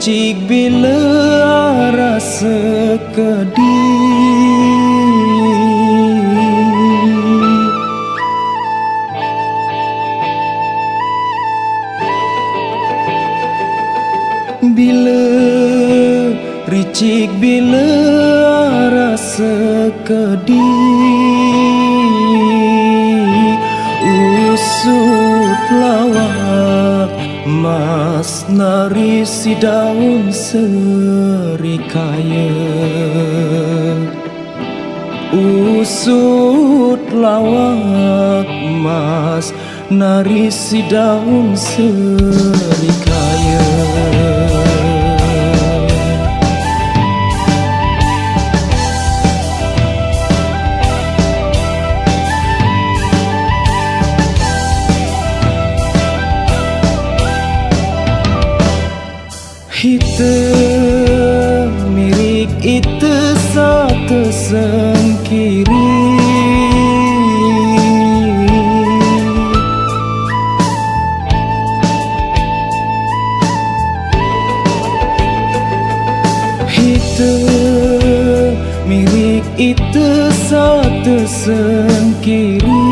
ricik bila rasa kedih. Bila ricik bila rasa kedih, usut lawak mas nari si daun serikaya. Usut lawak mas nari si daun serikaya. Hita mirik itu satu sengkiri. Hita mirik itu satu sengkiri.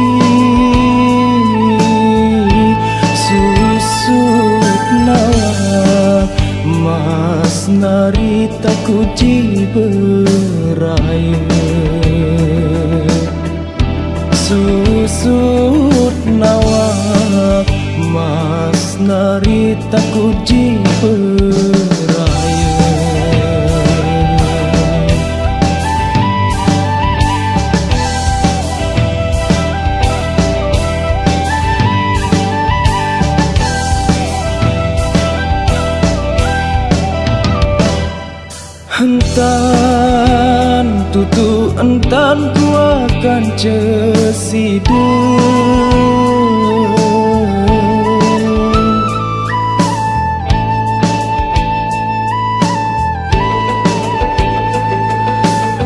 Susut nawak mas nari takuji beraya. Susut nawak mas nari takuji beraya. Entan tutu entan ku akan cesidu.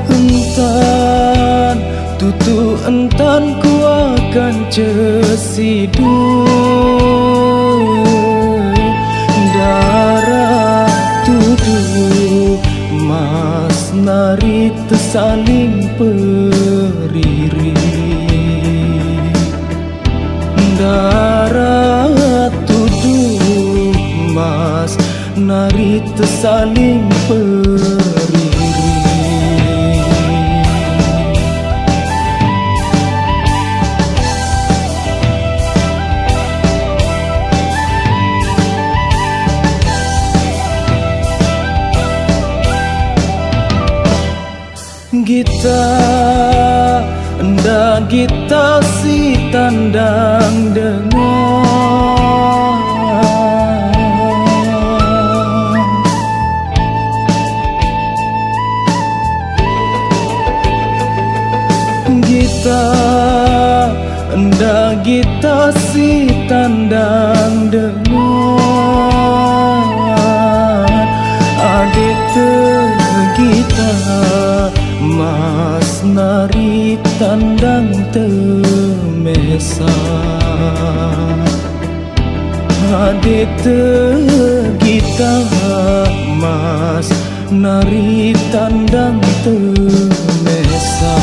Entan tutu entan ku akan cesidu. Darah tuduh mas nari tersaling periri. Darah tuduh mas nari tersaling periri. Gita nda gita si tandang dengar. Gita nda gita si tandang dengar. Adita gita mas nari tandang temesa. Adita kita mas nari tandang temesa.